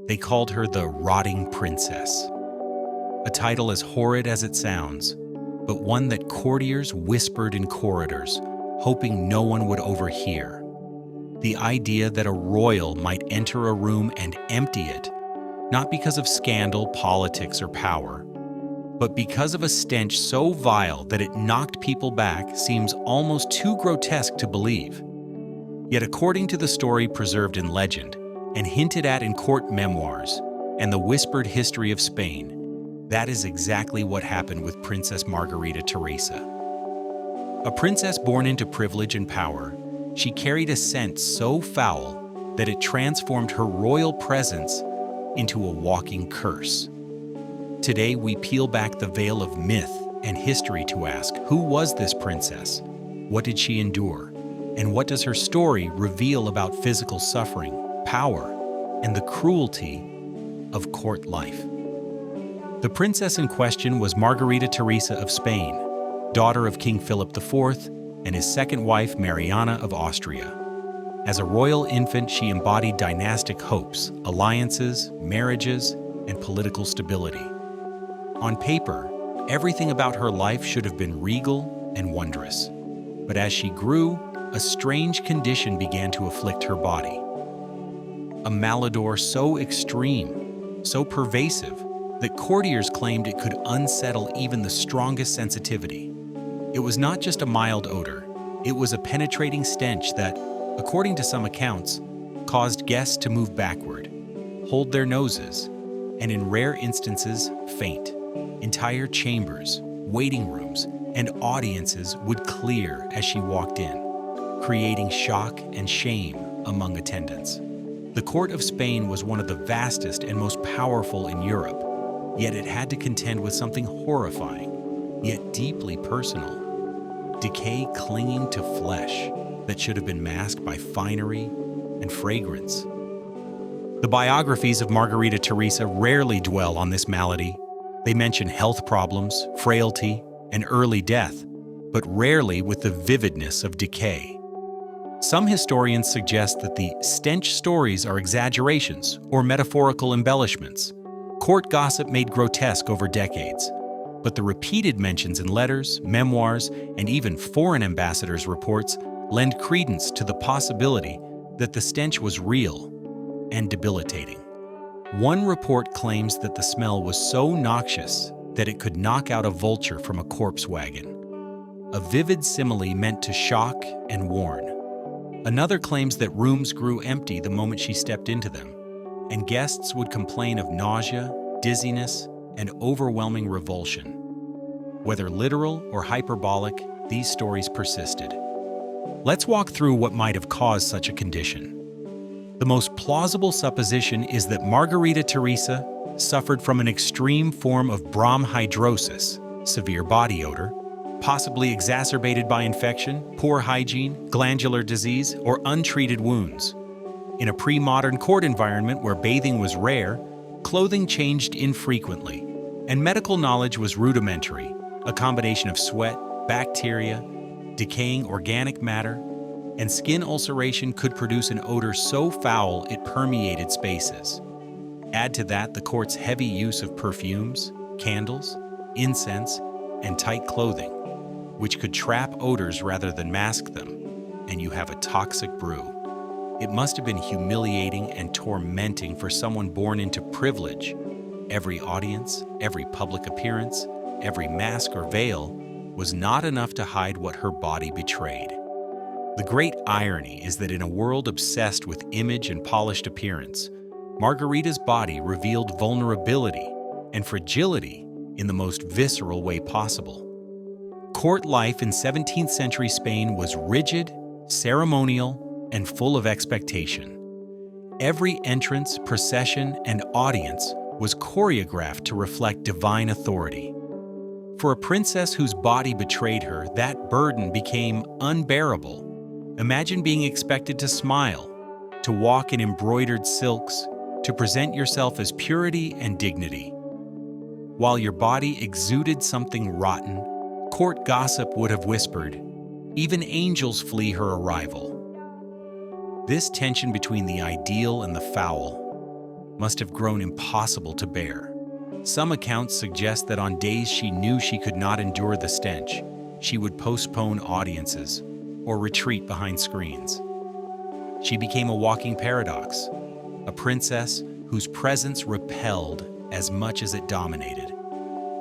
They called her the Rotting Princess, a title as horrid as it sounds, but one that courtiers whispered in corridors, hoping no one would overhear. The idea that a royal might enter a room and empty it, not because of scandal, politics, or power, but because of a stench so vile that it knocked people back, seems almost too grotesque to believe. Yet according to the story preserved in legend, and hinted at in court memoirs, and the whispered history of Spain, that is exactly what happened with Princess Margarita Teresa. A princess born into privilege and power, she carried a scent so foul that it transformed her royal presence into a walking curse. Today, we peel back the veil of myth and history to ask, who was this princess? What did she endure? And what does her story reveal about physical suffering, power, and the cruelty of court life? The princess in question was Margarita Teresa of Spain, daughter of King Philip IV and his second wife, Mariana of Austria. As a royal infant, she embodied dynastic hopes, alliances, marriages, and political stability. On paper, everything about her life should have been regal and wondrous. But as she grew, a strange condition began to afflict her body. A malodor so extreme, so pervasive, that courtiers claimed it could unsettle even the strongest sensitivity. It was not just a mild odor, it was a penetrating stench that, according to some accounts, caused guests to move backward, hold their noses, and in rare instances, faint. Entire chambers, waiting rooms, and audiences would clear as she walked in, creating shock and shame among attendants. The court of Spain was one of the vastest and most powerful in Europe, yet it had to contend with something horrifying, yet deeply personal. Decay clinging to flesh that should have been masked by finery and fragrance. The biographies of Margarita Teresa rarely dwell on this malady. They mention health problems, frailty, and early death, but rarely with the vividness of decay. Some historians suggest that the stench stories are exaggerations or metaphorical embellishments, court gossip made grotesque over decades. But the repeated mentions in letters, memoirs, and even foreign ambassadors' reports lend credence to the possibility that the stench was real and debilitating. One report claims that the smell was so noxious that it could knock out a vulture from a corpse wagon, a vivid simile meant to shock and warn. Another claims that rooms grew empty the moment she stepped into them, and guests would complain of nausea, dizziness, and overwhelming revulsion. Whether literal or hyperbolic, these stories persisted. Let's walk through what might have caused such a condition. The most plausible supposition is that Margarita Teresa suffered from an extreme form of bromhidrosis, severe body odor, possibly exacerbated by infection, poor hygiene, glandular disease, or untreated wounds. In a pre-modern court environment where bathing was rare, clothing changed infrequently, and medical knowledge was rudimentary, a combination of sweat, bacteria, decaying organic matter, and skin ulceration could produce an odor so foul it permeated spaces. Add to that the court's heavy use of perfumes, candles, incense, and tight clothing, which could trap odors rather than mask them, and you have a toxic brew. It must have been humiliating and tormenting for someone born into privilege. Every audience, every public appearance, every mask or veil was not enough to hide what her body betrayed. The great irony is that in a world obsessed with image and polished appearance, Margarita's body revealed vulnerability and fragility in the most visceral way possible. Court life in 17th century Spain was rigid, ceremonial, and full of expectation. Every entrance, procession, and audience was choreographed to reflect divine authority. For a princess whose body betrayed her, that burden became unbearable. Imagine being expected to smile, to walk in embroidered silks, to present yourself as purity and dignity. While your body exuded something rotten, court gossip would have whispered, "Even angels flee her arrival." This tension between the ideal and the foul, must have grown impossible to bear. Some accounts suggest that on days she knew she could not endure the stench, she would postpone audiences or retreat behind screens. She became a walking paradox, a princess whose presence repelled as much as it dominated.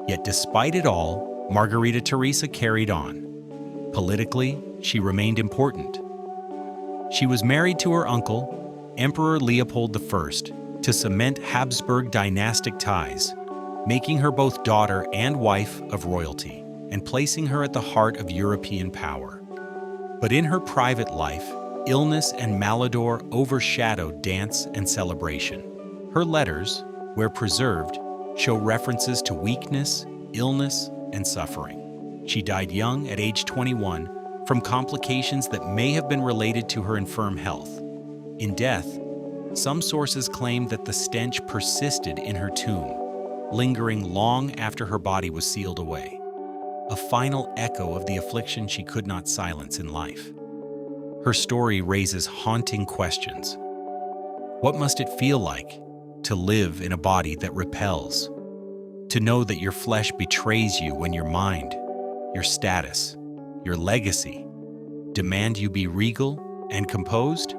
Yet despite it all, Margarita Theresa carried on. Politically, she remained important. She was married to her uncle, Emperor Leopold I, to cement Habsburg dynastic ties, making her both daughter and wife of royalty, and placing her at the heart of European power. But in her private life, illness and malodor overshadowed dance and celebration. Her letters, where preserved, show references to weakness, illness, and suffering. She died young at age 21 from complications that may have been related to her infirm health. In death, some sources claim that the stench persisted in her tomb, lingering long after her body was sealed away, a final echo of the affliction she could not silence in life. Her story raises haunting questions. What must it feel like to live in a body that repels? To know that your flesh betrays you when your mind, your status, your legacy demand you be regal and composed?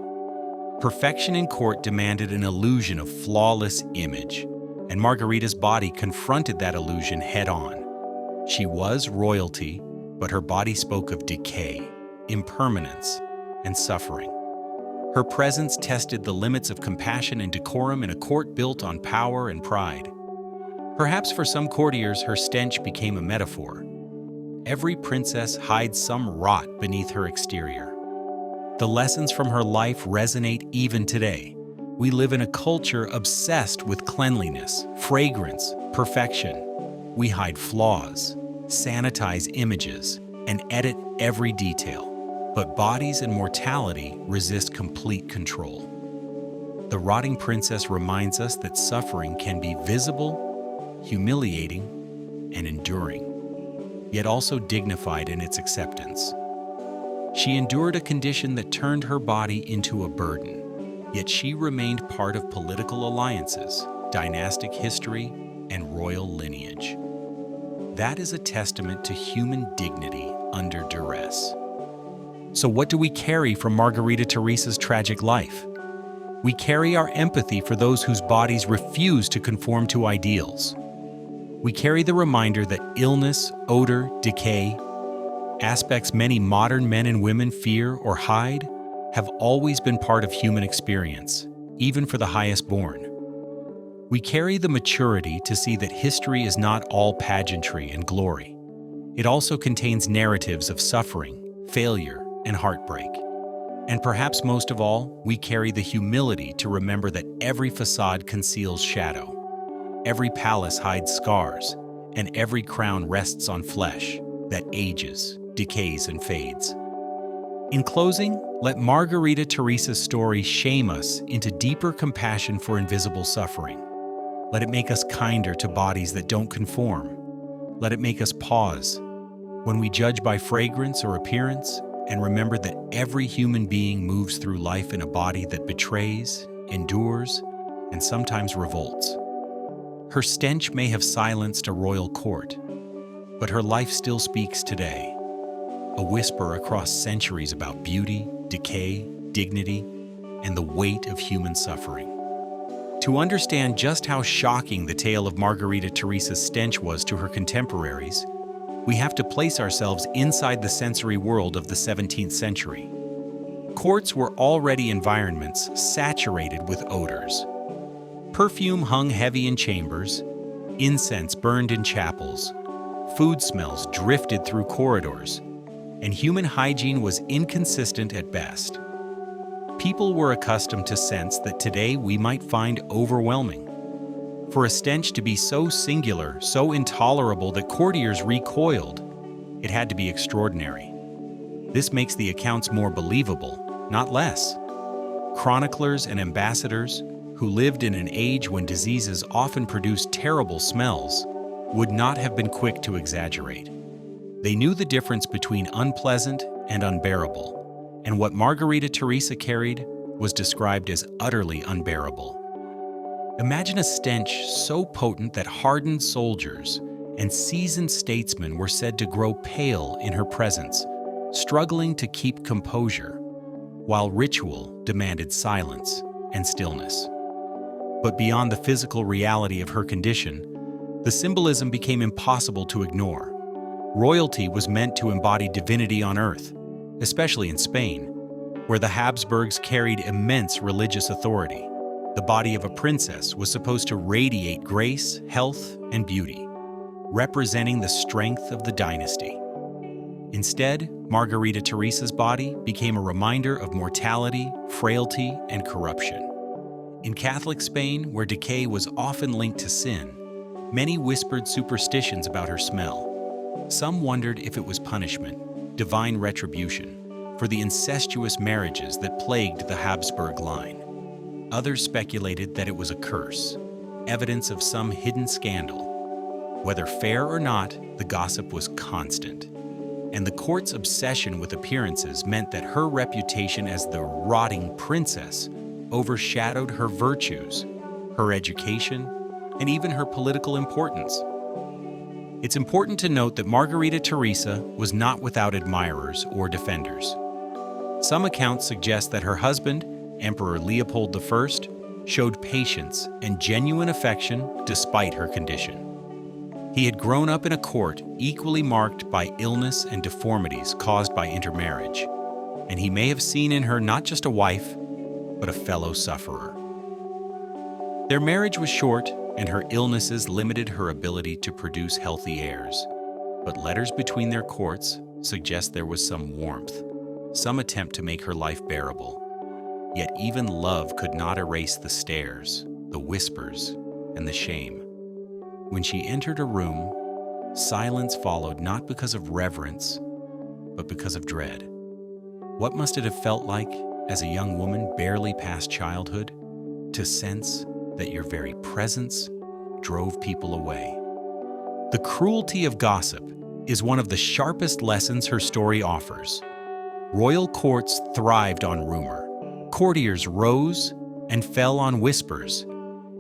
Perfection in court demanded an illusion of flawless image, and Margarita's body confronted that illusion head-on. She was royalty, but her body spoke of decay, impermanence, and suffering. Her presence tested the limits of compassion and decorum in a court built on power and pride. Perhaps for some courtiers, her stench became a metaphor. Every princess hides some rot beneath her exterior. The lessons from her life resonate even today. We live in a culture obsessed with cleanliness, fragrance, perfection. We hide flaws, sanitize images, and edit every detail. But bodies and mortality resist complete control. The Rotting Princess reminds us that suffering can be visible, humiliating, and enduring, yet also dignified in its acceptance. She endured a condition that turned her body into a burden, yet she remained part of political alliances, dynastic history, and royal lineage. That is a testament to human dignity under duress. So what do we carry from Margarita Theresa's tragic life? We carry our empathy for those whose bodies refuse to conform to ideals. We carry the reminder that illness, odor, decay, aspects many modern men and women fear or hide, have always been part of human experience, even for the highest born. We carry the maturity to see that history is not all pageantry and glory. It also contains narratives of suffering, failure, and heartbreak. And perhaps most of all, we carry the humility to remember that every facade conceals shadow, every palace hides scars, and every crown rests on flesh that ages, decays, and fades. In closing, let Margarita Theresa's story shame us into deeper compassion for invisible suffering. Let it make us kinder to bodies that don't conform. Let it make us pause when we judge by fragrance or appearance, and remember that every human being moves through life in a body that betrays, endures, and sometimes revolts. Her stench may have silenced a royal court, but her life still speaks today, a whisper across centuries about beauty, decay, dignity, and the weight of human suffering. To understand just how shocking the tale of Margarita Theresa's stench was to her contemporaries, we have to place ourselves inside the sensory world of the 17th century. Courts were already environments saturated with odors. Perfume hung heavy in chambers, incense burned in chapels, food smells drifted through corridors, and human hygiene was inconsistent at best. People were accustomed to scents that today we might find overwhelming. For a stench to be so singular, so intolerable that courtiers recoiled, it had to be extraordinary. This makes the accounts more believable, not less. Chroniclers and ambassadors, who lived in an age when diseases often produced terrible smells, would not have been quick to exaggerate. They knew the difference between unpleasant and unbearable, and what Margarita Theresa carried was described as utterly unbearable. Imagine a stench so potent that hardened soldiers and seasoned statesmen were said to grow pale in her presence, struggling to keep composure, while ritual demanded silence and stillness. But beyond the physical reality of her condition, the symbolism became impossible to ignore. Royalty was meant to embody divinity on earth, especially in Spain, where the Habsburgs carried immense religious authority. The body of a princess was supposed to radiate grace, health, and beauty, representing the strength of the dynasty. Instead, Margarita Teresa's body became a reminder of mortality, frailty, and corruption. In Catholic Spain, where decay was often linked to sin, many whispered superstitions about her smell. Some wondered if it was punishment, divine retribution, for the incestuous marriages that plagued the Habsburg line. Others speculated that it was a curse, evidence of some hidden scandal. Whether fair or not, the gossip was constant. And the court's obsession with appearances meant that her reputation as the rotting princess overshadowed her virtues, her education, and even her political importance. It's important to note that Margarita Teresa was not without admirers or defenders. Some accounts suggest that her husband, Emperor Leopold I, showed patience and genuine affection despite her condition. He had grown up in a court equally marked by illness and deformities caused by intermarriage, and he may have seen in her not just a wife, but a fellow sufferer. Their marriage was short, and her illnesses limited her ability to produce healthy heirs. But letters between their courts suggest there was some warmth, some attempt to make her life bearable. Yet even love could not erase the stares, the whispers, and the shame. When she entered a room, silence followed not because of reverence, but because of dread. What must it have felt like, as a young woman barely past childhood, to sense that your very presence drove people away? The cruelty of gossip is one of the sharpest lessons her story offers. Royal courts thrived on rumor. Courtiers rose and fell on whispers,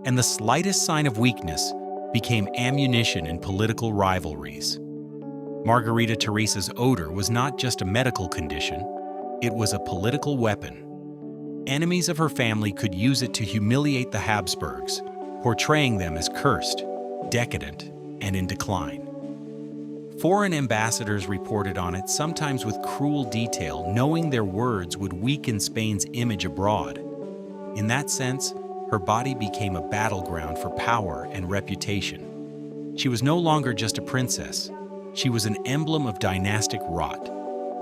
and the slightest sign of weakness became ammunition in political rivalries. Margarita Teresa's odor was not just a medical condition, it was a political weapon. Enemies of her family could use it to humiliate the Habsburgs, portraying them as cursed, decadent, and in decline. Foreign ambassadors reported on it, sometimes with cruel detail, knowing their words would weaken Spain's image abroad. In that sense, her body became a battleground for power and reputation. She was no longer just a princess. She was an emblem of dynastic rot,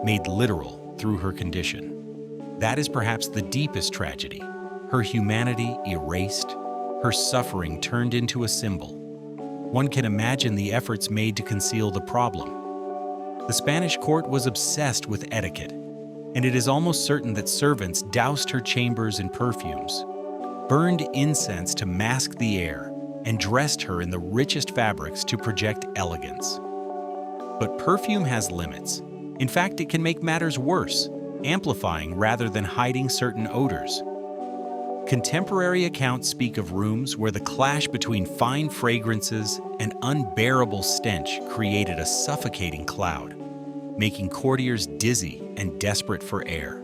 made literal through her condition. That is perhaps the deepest tragedy. Her humanity erased, her suffering turned into a symbol. One can imagine the efforts made to conceal the problem. The Spanish court was obsessed with etiquette, and it is almost certain that servants doused her chambers in perfumes, burned incense to mask the air, and dressed her in the richest fabrics to project elegance. But perfume has limits. In fact, it can make matters worse, amplifying rather than hiding certain odors. Contemporary accounts speak of rooms where the clash between fine fragrances and unbearable stench created a suffocating cloud, making courtiers dizzy and desperate for air.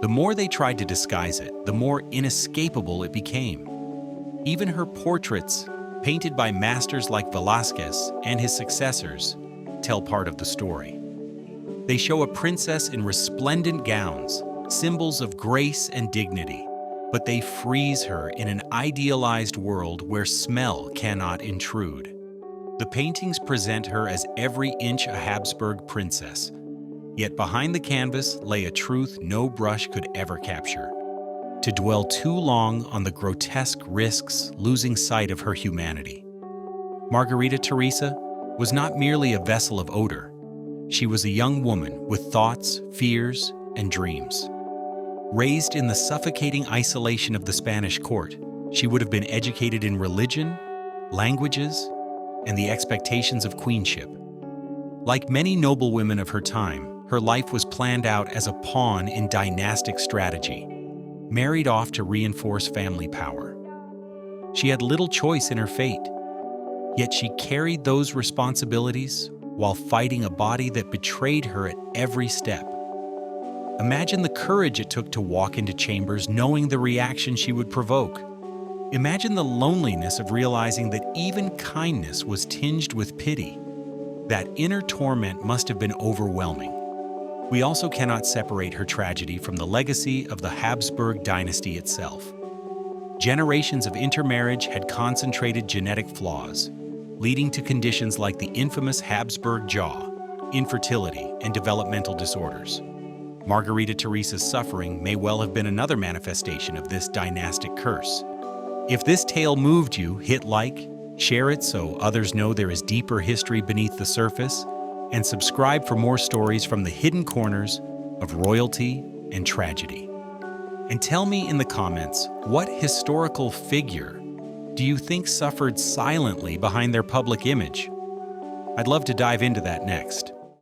The more they tried to disguise it, the more inescapable it became. Even her portraits, painted by masters like Velázquez and his successors, tell part of the story. They show a princess in resplendent gowns, symbols of grace and dignity, but they freeze her in an idealized world where smell cannot intrude. The paintings present her as every inch a Habsburg princess, yet behind the canvas lay a truth no brush could ever capture. To dwell too long on the grotesque risks losing sight of her humanity. Margarita Teresa was not merely a vessel of odor. She was a young woman with thoughts, fears, and dreams. Raised in the suffocating isolation of the Spanish court, she would have been educated in religion, languages, and the expectations of queenship. Like many noble women of her time, her life was planned out as a pawn in dynastic strategy, married off to reinforce family power. She had little choice in her fate, yet she carried those responsibilities while fighting a body that betrayed her at every step. Imagine the courage it took to walk into chambers knowing the reaction she would provoke. Imagine the loneliness of realizing that even kindness was tinged with pity. That inner torment must have been overwhelming. We also cannot separate her tragedy from the legacy of the Habsburg dynasty itself. Generations of intermarriage had concentrated genetic flaws, leading to conditions like the infamous Habsburg jaw, infertility, and developmental disorders. Margarita Theresa's suffering may well have been another manifestation of this dynastic curse. If this tale moved you, hit like, share it so others know there is deeper history beneath the surface, and subscribe for more stories from the hidden corners of royalty and tragedy. And tell me in the comments, what historical figure do you think suffered silently behind their public image? I'd love to dive into that next.